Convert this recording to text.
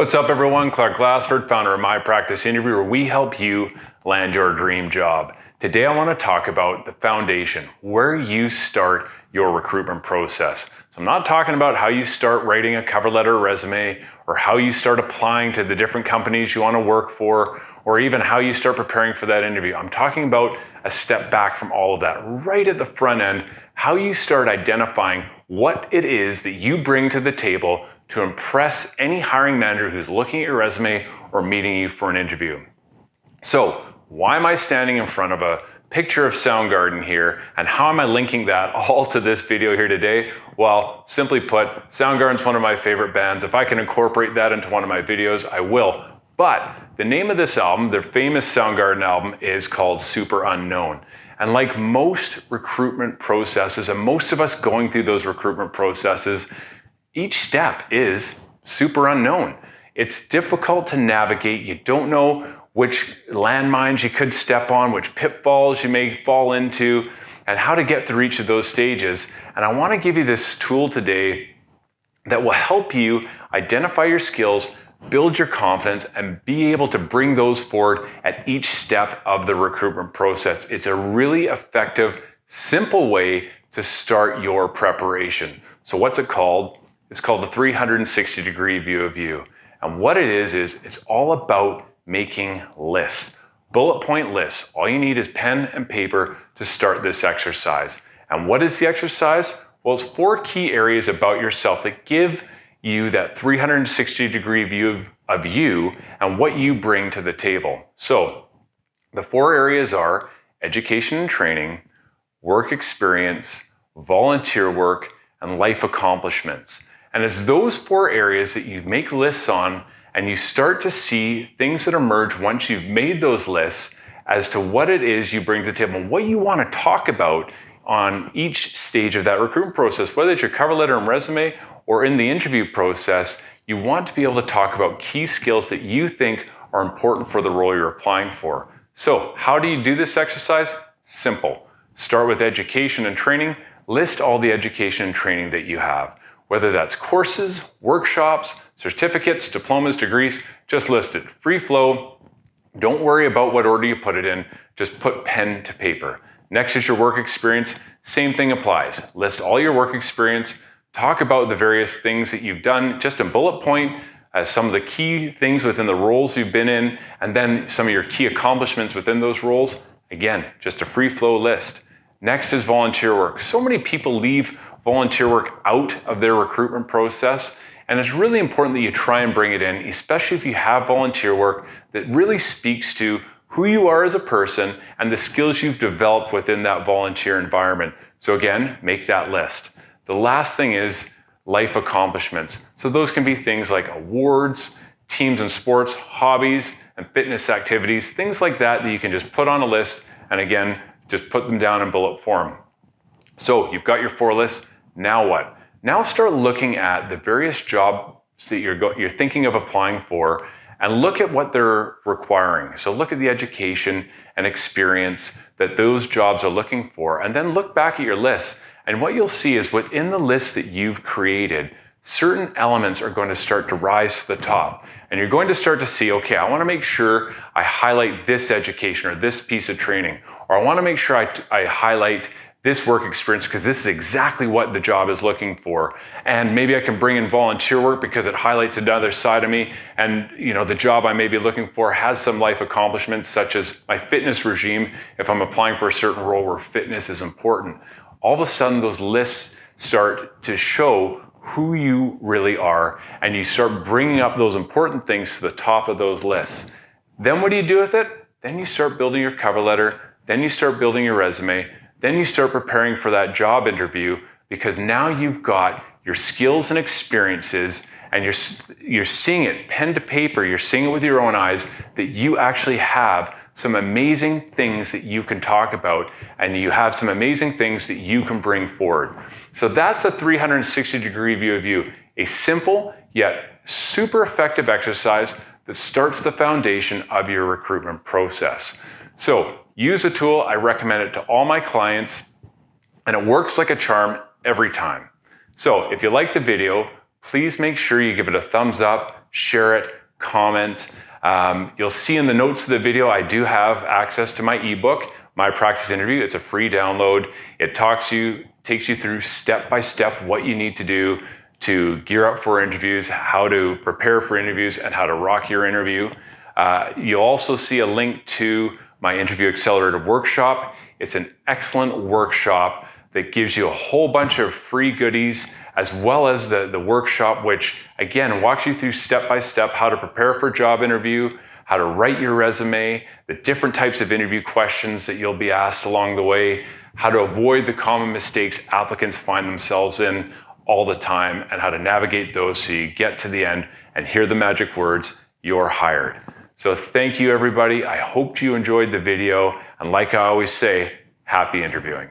What's up everyone, Clark Glassford, founder of My Practice Interview, where we help you land your dream job. Today I want to talk about the foundation, where you start your recruitment process. So I'm not talking about how you start writing a cover letter or resume, or how you start applying to the different companies you want to work for, or even how you start preparing for that interview. I'm talking about a step back from all of that, right at the front end, how you start identifying what it is that you bring to the table to impress any hiring manager who's looking at your resume or meeting you for an interview. So why am I standing in front of a picture of Soundgarden here, and how am I linking that all to this video here today? Well, simply put, Soundgarden's one of my favorite bands. If I can incorporate that into one of my videos, I will. But the name of this album, their famous Soundgarden album, is called Super Unknown. And like most recruitment processes, and most of us going through those recruitment processes, each step is super unknown. It's difficult to navigate. You don't know which landmines you could step on, which pitfalls you may fall into, and how to get through each of those stages. And I want to give you this tool today that will help you identify your skills, build your confidence, and be able to bring those forward at each step of the recruitment process. It's a really effective, simple way to start your preparation. So what's it called? It's called the 360-degree view of you. And what it is it's all about making lists, bullet point lists. All you need is pen and paper to start this exercise. And what is the exercise? Well, it's 4 key areas about yourself that give you that 360-degree view of you and what you bring to the table. So the 4 areas are education and training, work experience, volunteer work, and life accomplishments. And it's those 4 areas that you make lists on, and you start to see things that emerge once you've made those lists as to what it is you bring to the table and what you want to talk about on each stage of that recruitment process. Whether it's your cover letter and resume or in the interview process, you want to be able to talk about key skills that you think are important for the role you're applying for. So how do you do this exercise? Simple. Start with education and training. List all the education and training that you have. Whether that's courses, workshops, certificates, diplomas, degrees, just list it. Free flow. Don't worry about what order you put it in. Just put pen to paper. Next is your work experience. Same thing applies. List all your work experience. Talk about the various things that you've done, just in bullet point, some of the key things within the roles you've been in, and then some of your key accomplishments within those roles. Again, just a free flow list. Next is volunteer work. So many people leave volunteer work out of their recruitment process, and it's really important that you try and bring it in, especially if you have volunteer work that really speaks to who you are as a person and the skills you've developed within that volunteer environment. So again, make that list. The last thing is life accomplishments. So those can be things like awards, teams and sports, hobbies, and fitness activities, things like that that you can just put on a list, and again, just put them down in bullet form. So you've got your 4 lists. Now what? Now start looking at the various jobs that you're thinking of applying for, and look at what they're requiring. So look at the education and experience that those jobs are looking for, and then look back at your list. And what you'll see is within the list that you've created, certain elements are going to start to rise to the top. And you're going to start to see, okay, I want to make sure I highlight this education or this piece of training, or I want to make sure I highlight this work experience because this is exactly what the job is looking for. And maybe I can bring in volunteer work because it highlights another side of me. And the job I may be looking for has some life accomplishments, such as my fitness regime, if I'm applying for a certain role where fitness is important. All of a sudden, those lists start to show who you really are, and you start bringing up those important things to the top of those lists. Then what do you do with it? Then you start building your cover letter, then you start building your resume, then you start preparing for that job interview, because now you've got your skills and experiences, and you're seeing it pen to paper, you're seeing it with your own eyes, that you actually have some amazing things that you can talk about, and you have some amazing things that you can bring forward. So that's a 360-degree view of you, a simple yet super effective exercise that starts the foundation of your recruitment process. So use the tool. I recommend it to all my clients, and it works like a charm every time. So if you like the video, please make sure you give it a thumbs up, share it, comment. You'll see in the notes of the video, I do have access to my ebook, My Practice Interview. It's a free download. It takes you through step by step what you need to do to gear up for interviews, how to prepare for interviews, and how to rock your interview. You'll also see a link to my Interview Accelerator workshop. It's an excellent workshop that gives you a whole bunch of free goodies, as well as the workshop, which again walks you through step by step how to prepare for a job interview, how to write your resume, the different types of interview questions that you'll be asked along the way, how to avoid the common mistakes applicants find themselves in all the time, and how to navigate those so you get to the end and hear the magic words, "You're hired." So thank you, everybody. I hope you enjoyed the video. And like I always say, happy interviewing.